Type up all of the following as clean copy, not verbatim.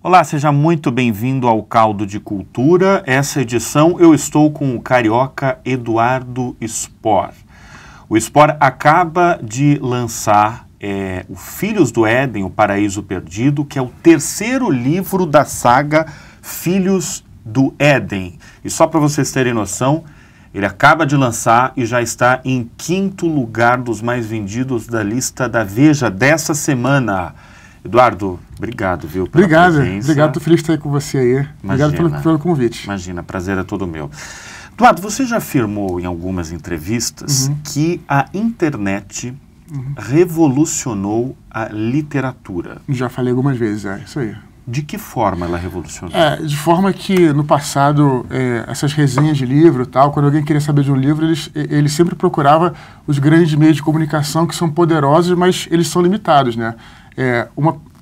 Olá, seja muito bem-vindo ao Caldo de Cultura. Essa edição eu estou com o carioca Eduardo Spohr. O Spohr acaba de lançar o Filhos do Éden, o Paraíso Perdido, que é o terceiro livro da saga Filhos do Éden. E só para vocês terem noção, ele acaba de lançar e já está em 5º lugar dos mais vendidos da lista da Veja dessa semana. Eduardo, obrigado, viu, pela presença. Obrigado, estou feliz de estar aí com você aí. Imagina, obrigado pelo convite. Imagina, prazer é todo meu. Eduardo, você já afirmou em algumas entrevistas que a internet revolucionou a literatura. Já falei algumas vezes, isso aí. De que forma ela revolucionou? De forma que no passado, essas resenhas de livro e tal, quando alguém queria saber de um livro, ele sempre procurava os grandes meios de comunicação que são poderosos, mas eles são limitados, né?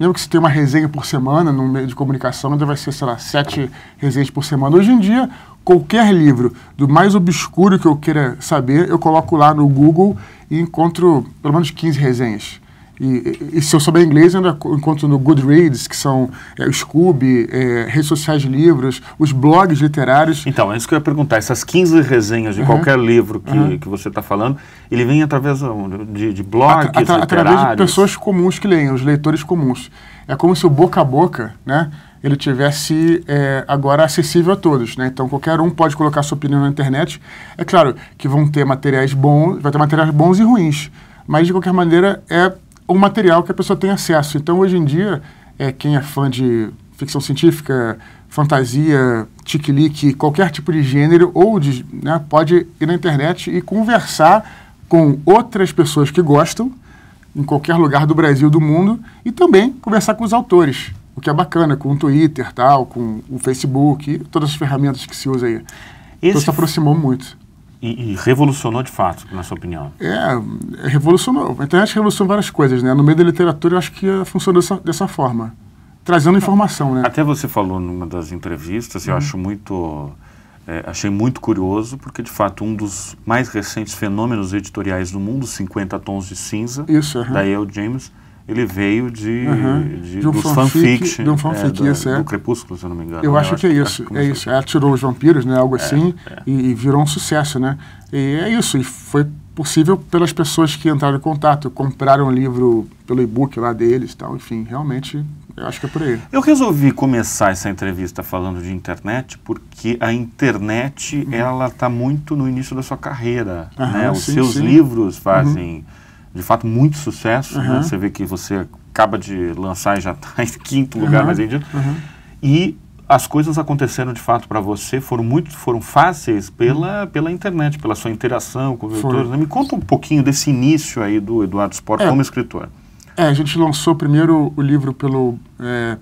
Mesmo que você tenha uma resenha por semana num meio de comunicação, ainda vai ser, sei lá, 7 resenhas por semana. Hoje em dia, qualquer livro, do mais obscuro que eu queira saber, eu coloco lá no Google e encontro pelo menos 15 resenhas. E se eu souber inglês, eu ainda encontro no Goodreads, que são o Scoob, redes sociais de livros, os blogs literários. Então, é isso que eu ia perguntar. Essas 15 resenhas de qualquer livro que você está falando, ele vem através de blogs literários? Através de pessoas comuns que leem, os leitores comuns. É como se o boca a boca, né, ele tivesse agora acessível a todos, né? Então, qualquer um pode colocar sua opinião na internet. É claro que vão ter materiais bons, vai ter materiais bons e ruins, mas, de qualquer maneira, é um material que a pessoa tem acesso. Então, hoje em dia, quem é fã de ficção científica, fantasia, tique-lique, qualquer tipo de gênero, pode ir na internet e conversar com outras pessoas que gostam, em qualquer lugar do Brasil, do mundo, e também conversar com os autores, o que é bacana, com o Twitter, com o Facebook, e todas as ferramentas que se usa aí. Então, se aproximou muito. E revolucionou de fato, na sua opinião? Revolucionou. A internet revolucionou várias coisas, né? No meio da literatura, eu acho que funcionou dessa forma, trazendo informação, né? Até você falou numa das entrevistas, eu acho achei muito curioso, porque, de fato, um dos mais recentes fenômenos editoriais do mundo, 50 Tons de Cinza, da E.L. James, ele veio dos fanfiction, do Crepúsculo, se eu não me engano. Eu acho que é isso. Ela tirou os vampiros, né, algo assim, e virou um sucesso, né? E é isso, e foi possível pelas pessoas que entraram em contato, compraram o livro pelo e-book lá deles e tal, enfim, realmente, eu acho que é por aí. Eu resolvi começar essa entrevista falando de internet, porque a internet, ela está muito no início da sua carreira, né? Os seus livros fazem... de fato, muito sucesso, né? Você vê que você acaba de lançar e já está em 5º lugar mais vendido. E as coisas aconteceram, de fato, para você, foram fáceis pela internet, pela sua interação com os leitores. Me conta um pouquinho desse início aí do Eduardo Spohr como escritor. A gente lançou primeiro o livro pelo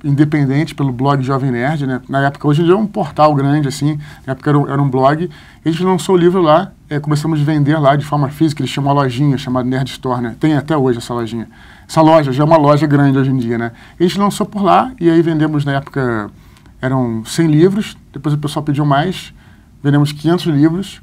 independente, pelo blog Jovem Nerd, né? Na época, hoje em dia é um portal grande, assim, na época era um blog. A gente lançou o livro lá, começamos a vender lá de forma física, eles chamam uma lojinha chamada Nerd Store, né? Tem até hoje essa lojinha. Essa loja já é uma loja grande hoje em dia, né? A gente lançou por lá e aí vendemos, na época, eram 100 livros, depois o pessoal pediu mais, vendemos 500 livros.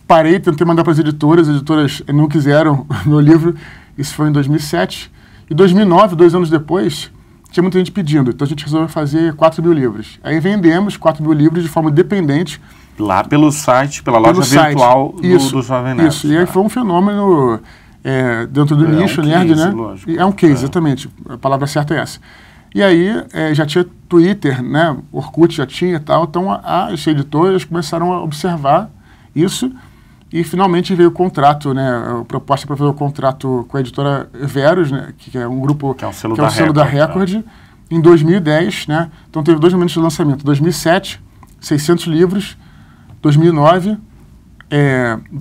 Parei, tentei mandar para as editoras não quiseram o meu livro. Isso foi em 2007. Em 2009, 2 anos depois, tinha muita gente pedindo. Então a gente resolveu fazer 4.000 livros. Aí vendemos 4.000 livros de forma independente. Lá pelo site, pela loja virtual do Jovem Nerd. Isso, e aí foi um fenômeno dentro do nicho nerd, né? Lógico. É um case, exatamente. A palavra certa é essa. E aí já tinha Twitter, né? Orkut já tinha e tal. Então as editoras começaram a observar isso. E finalmente veio o contrato, né, a proposta para fazer o contrato com a editora Verus, né, que é um grupo que é o selo da Record, em 2010, né? Então teve 2 momentos de lançamento. 2007, 600 livros. 2009,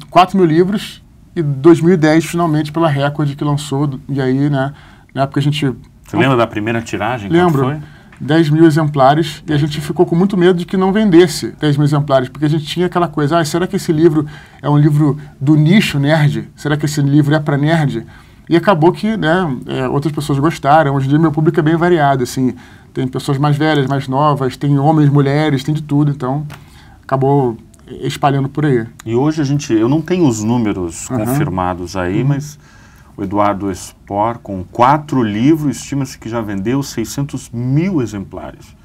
4.000 livros. E 2010, finalmente, pela Record, que lançou. E aí, né, na época a gente... Você lembra da primeira tiragem? Lembro. Foi? 10.000 exemplares, e a gente ficou com muito medo de que não vendesse 10.000 exemplares, porque a gente tinha aquela coisa, será que esse livro é um livro do nicho nerd? Será que esse livro é para nerd? E acabou que, né, outras pessoas gostaram. Hoje em dia meu público é bem variado, assim, tem pessoas mais velhas, mais novas, tem homens, mulheres, tem de tudo, então acabou espalhando por aí. E hoje eu não tenho os números confirmados aí, mas o Eduardo Spohr, com 4 livros, estima-se que já vendeu 600 mil exemplares.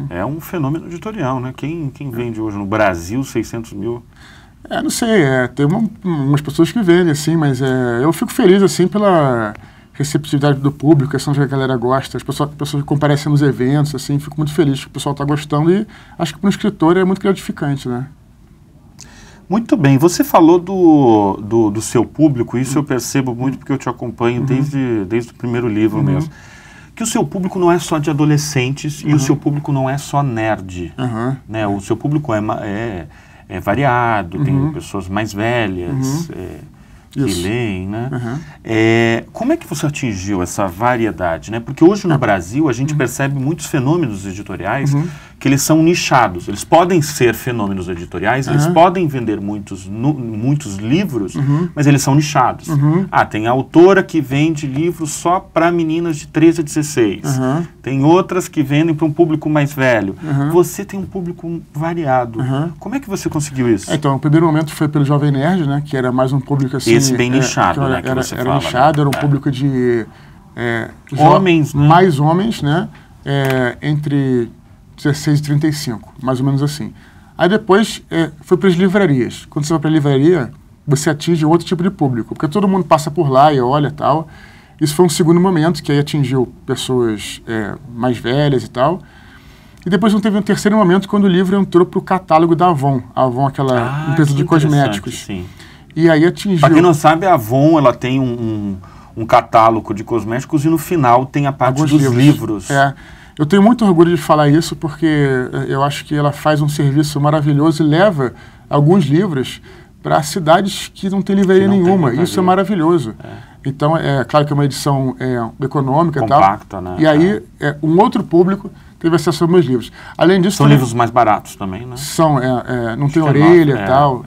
É um fenômeno editorial, né? Quem vende hoje no Brasil 600 mil? Não sei, tem umas pessoas que vendem, assim, mas eu fico feliz, assim, pela receptividade do público, questão de que a galera gosta, as pessoas que comparecem nos eventos, assim, fico muito feliz que o pessoal está gostando e acho que para um escritor é muito gratificante, né? Muito bem, você falou do seu público, isso eu percebo muito porque eu te acompanho desde o primeiro livro mesmo. Que o seu público não é só de adolescentes e o seu público não é só nerd, né? O seu público é variado, tem pessoas mais velhas que leem, né? Como é que você atingiu essa variedade, né? Porque hoje no Brasil a gente percebe muitos fenômenos editoriais que eles são nichados. Eles podem ser fenômenos editoriais, eles podem vender muitos livros, mas eles são nichados. Tem autora que vende livros só para meninas de 13 a 16. Tem outras que vendem para um público mais velho. Você tem um público variado. Como é que você conseguiu isso? Então, o primeiro momento foi pelo Jovem Nerd, né? Que era mais um público assim... Esse bem nichado, né? Era nichado, né? Era um público de... homens, né? Mais homens, né? Entre 16 e 35, mais ou menos assim. Aí depois foi para as livrarias. Quando você vai para a livraria, você atinge outro tipo de público, porque todo mundo passa por lá e olha e tal. Isso foi um segundo momento, que aí atingiu pessoas mais velhas e tal. E depois teve um terceiro momento, quando o livro entrou para o catálogo da Avon. A Avon, aquela empresa de cosméticos. Sim. E aí atingiu... Para quem não sabe, a Avon ela tem um catálogo de cosméticos e no final tem a parte dos livros. Eu tenho muito orgulho de falar isso porque eu acho que ela faz um serviço maravilhoso e leva alguns livros para cidades que não tem livraria nenhuma. Isso é maravilhoso. Então, claro que é uma edição econômica compacta, e tal. Né? E aí, um outro público teve acesso aos meus livros. Além disso... São livros mais baratos também, né? São, não tem orelha e tal.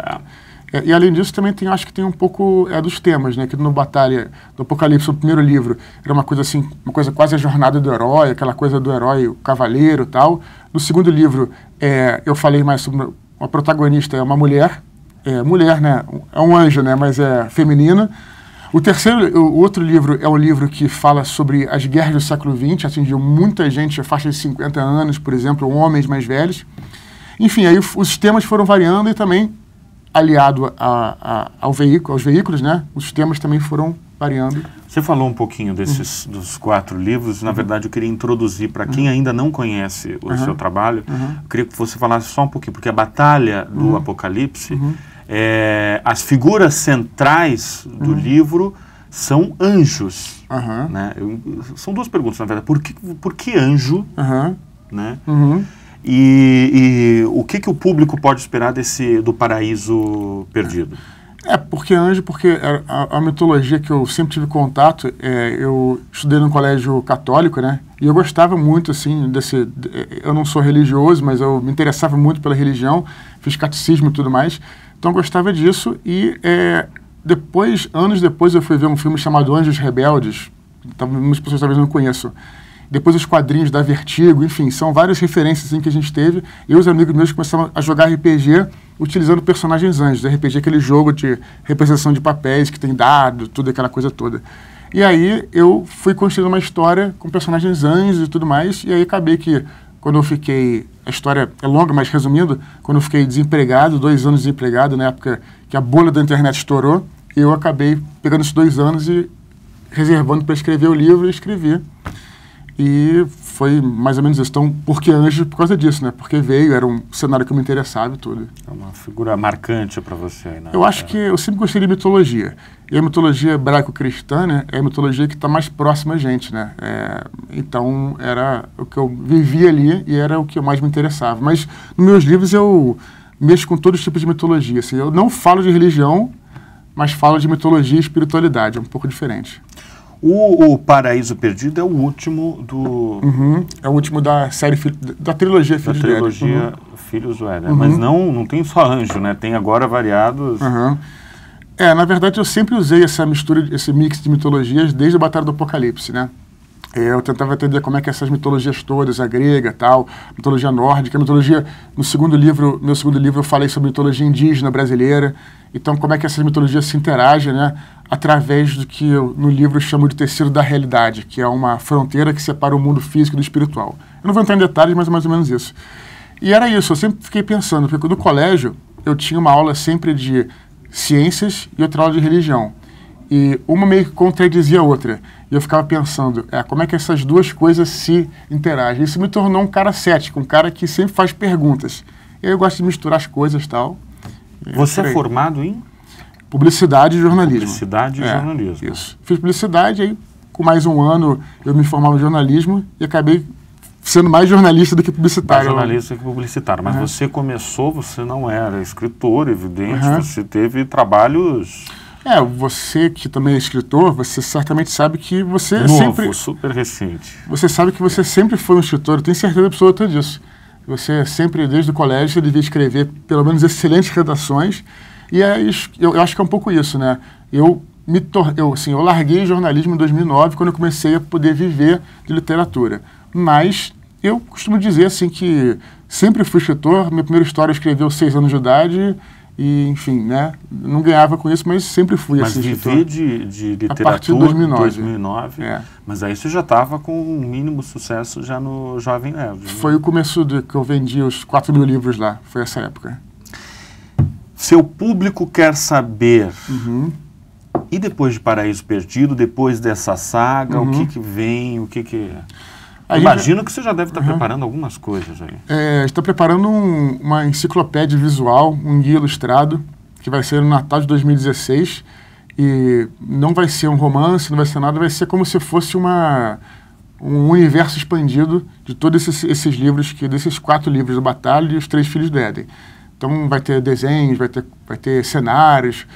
E além disso, também acho que tem um pouco dos temas, né? Que no Batalha do Apocalipse, o primeiro livro, era uma coisa assim, uma coisa quase a jornada do herói, aquela coisa do herói, o cavaleiro e tal. No segundo livro, eu falei mais sobre uma protagonista, é uma mulher, né? É um anjo, né? Mas é feminina. O outro livro é um livro que fala sobre as guerras do século XX, atingiu muita gente, a faixa de 50 anos, por exemplo, homens mais velhos. Enfim, aí os temas foram variando e também aliado aos veículos, né? Os temas também foram variando. Você falou um pouquinho dos 4 livros. Na verdade, eu queria introduzir para quem ainda não conhece o seu trabalho. Eu queria que você falasse só um pouquinho, porque a Batalha do Apocalipse, as figuras centrais do livro são anjos. Né? São 2 perguntas, na verdade. Por que anjo? Né? E o que o público pode esperar do Paraíso Perdido? Porque a mitologia que eu sempre tive contato, eu estudei num colégio católico, né? E eu gostava muito, assim, eu não sou religioso, mas eu me interessava muito pela religião, fiz catecismo e tudo mais, então eu gostava disso. E anos depois, eu fui ver um filme chamado Anjos Rebeldes, muitas pessoas talvez não conheçam. Depois os quadrinhos da Vertigo, enfim, são várias referências assim, que a gente teve. Eu e os amigos meus começaram a jogar RPG utilizando personagens anjos. RPG é aquele jogo de representação de papéis que tem dado, tudo aquela coisa toda. E aí eu fui construindo uma história com personagens anjos e tudo mais, e aí acabei que, quando eu fiquei... A história é longa, mas resumindo, quando eu fiquei desempregado, 2 anos desempregado, na época que a bolha da internet estourou, eu acabei pegando esses 2 anos e reservando para escrever o livro e escrevi. E foi mais ou menos isso. Então, por que anjo? Por causa disso, né? Porque era um cenário que eu me interessava e tudo. É uma figura marcante para você, né? Eu acho que eu sempre gostei de mitologia. E a mitologia hebraico-cristã, né, é a mitologia que está mais próxima a gente, né? Então, era o que eu vivia ali e era o que mais me interessava. Mas, nos meus livros, eu mexo com todos os tipos de mitologia. Assim, eu não falo de religião, mas falo de mitologia e espiritualidade. É um pouco diferente. O Paraíso Perdido é o último do... É o último da série, da trilogia Filhos do Éden. Da trilogia Filhos do Éden. Mas não tem só anjo, né? Tem agora variados... Na verdade, eu sempre usei essa mistura, esse mix de mitologias desde a Batalha do Apocalipse, né? Eu tentava entender como é que essas mitologias todas, a grega, tal, mitologia nórdica, mitologia... Meu segundo livro eu falei sobre mitologia indígena brasileira. Então, como é que essas mitologias se interagem, né? Através do que eu, no livro, chamo de tecido da realidade, que é uma fronteira que separa o mundo físico do espiritual. Eu não vou entrar em detalhes, mas é mais ou menos isso. E era isso, eu sempre fiquei pensando, porque no colégio eu tinha uma aula sempre de ciências e outra aula de religião. E uma meio que contradizia a outra. E eu ficava pensando, como é que essas duas coisas se interagem. Isso me tornou um cara cético, um cara que sempre faz perguntas. E eu gosto de misturar as coisas e tal. Você é formado em? Publicidade e jornalismo. Publicidade e jornalismo. Isso. Fiz publicidade, aí com mais um ano eu me formava em jornalismo e acabei sendo mais jornalista do que publicitário. Mais jornalista que publicitário. Mas você começou, você não era escritor, evidente, você teve trabalhos... Você que também é escritor, você certamente sabe que você super recente. Você sabe que você sempre foi um escritor, eu tenho certeza absoluta disso. Você sempre, desde o colégio, você devia escrever pelo menos excelentes redações, e eu acho que é um pouco isso, né? Eu larguei jornalismo em 2009, quando eu comecei a poder viver de literatura. Mas eu costumo dizer assim que sempre fui escritor, minha primeira história eu escrevi aos 6 anos de idade, e, enfim, né? Não ganhava com isso, mas sempre fui assim. Mas viver de literatura a partir de 2009. Mas aí você já estava com um mínimo sucesso já no Jovem Nerd. Né? Foi o começo que eu vendi os 4.000 livros lá, foi essa época. Seu público quer saber, e depois de Paraíso Perdido, depois dessa saga, o que vem, o que... Imagino que você já deve estar preparando algumas coisas aí. Estou preparando uma enciclopédia visual, um guia ilustrado, que vai ser no Natal de 2016. E não vai ser um romance, não vai ser nada, vai ser como se fosse um universo expandido de todos esses livros, desses 4 livros do Batalha e os 3 Filhos do Éden. Então vai ter desenhos, vai ter cenários,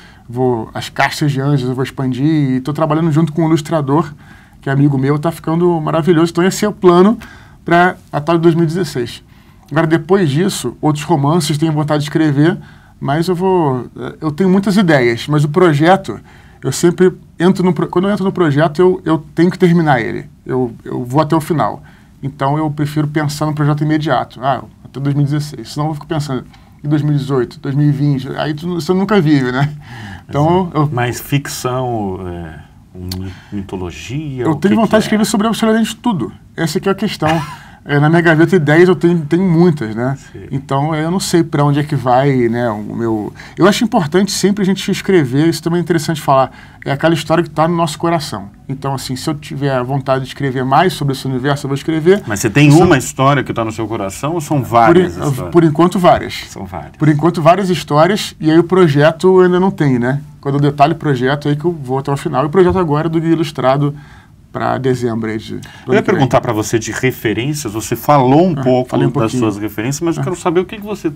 as caixas de anjos eu vou expandir, e estou trabalhando junto com um ilustrador, que é amigo meu, está ficando maravilhoso. Então esse é o plano para Natal de 2016. Agora, depois disso, outros romances, tenho vontade de escrever, mas eu tenho muitas ideias, mas o projeto, eu sempre quando eu entro no projeto, eu tenho que terminar ele, eu vou até o final. Então eu prefiro pensar no projeto imediato, até 2016, senão eu fico pensando em 2018, 2020, aí você nunca vive, né? Então, mas ficção... mitologia? Eu tenho vontade de escrever sobre absolutamente tudo. Essa aqui é a questão. Na minha gaveta de ideias eu tenho muitas, né? Sim. Então eu não sei para onde é que vai, né? Eu acho importante sempre a gente escrever, isso também é interessante falar, é aquela história que está no nosso coração. Então, assim, se eu tiver vontade de escrever mais sobre esse universo, eu vou escrever. Mas você tem uma história que está no seu coração ou são várias histórias? Por enquanto, várias. São várias. Por enquanto, várias histórias, e aí o projeto eu ainda não tem, né? Quando eu detalho o projeto, é aí que eu vou até o final. E o projeto agora é do Guia Ilustrado para dezembro. Eu ia perguntar para você de referências, você falou um pouco das suas referências, mas eu quero saber o que você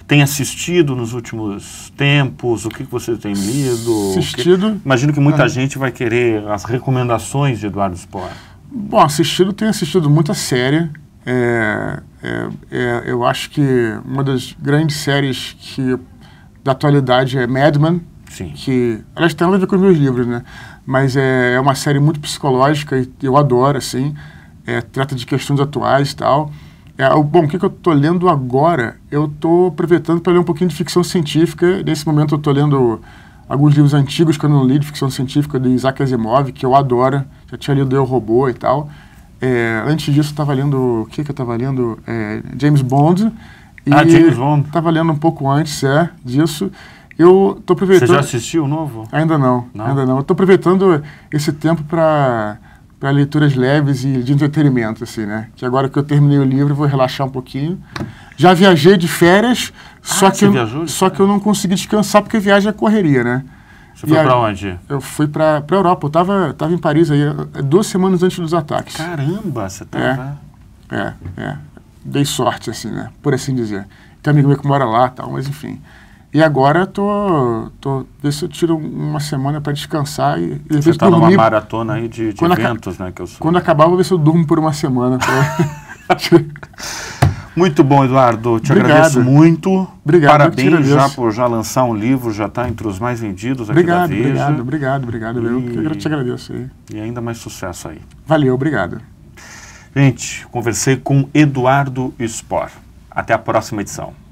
tem assistido nos últimos tempos, o que você tem lido. Assistido? Imagino que muita gente vai querer as recomendações de Eduardo Spohr. Bom, tenho assistido muita série. Eu acho que uma das grandes séries da atualidade é Mad Men. Sim. Que, aliás, tem nada a ver com os meus livros, né? Mas é uma série muito psicológica e eu adoro, assim. Trata de questões atuais e tal. Bom, o que eu estou lendo agora? Eu estou aproveitando para ler um pouquinho de ficção científica. Nesse momento eu estou lendo alguns livros antigos que eu não li, de ficção científica, de Isaac Asimov, que eu adoro. Já tinha lido Eu, Robô e tal. Antes disso eu estava lendo... O que eu estava lendo? James Bond. James Bond. Estava lendo um pouco antes disso. Eu estou aproveitando... Você já assistiu o novo? Ainda não. Eu estou aproveitando esse tempo para leituras leves e de entretenimento, assim, né? Que agora que eu terminei o livro, eu vou relaxar um pouquinho. Já viajei de férias, só que eu não consegui descansar porque viagem é correria, né? Você foi para onde? Eu fui para a Europa. Eu tava em Paris aí 2 semanas antes dos ataques. Caramba, você estava... Dei sorte, assim, né? Por assim dizer. Tem amigo meu que mora lá, tal, mas enfim... E agora ver se eu tiro uma semana para descansar e você está numa maratona aí de eventos, né? Quando acabar, eu vou ver se eu durmo por uma semana. Muito bom, Eduardo. Te Obrigado. agradeço muito. Obrigado. Parabéns já por já lançar um livro, já está entre os mais vendidos aqui da Veja. Obrigado. Eu te agradeço aí. E ainda mais sucesso aí. Valeu, obrigado. Gente, conversei com Eduardo Spohr. Até a próxima edição.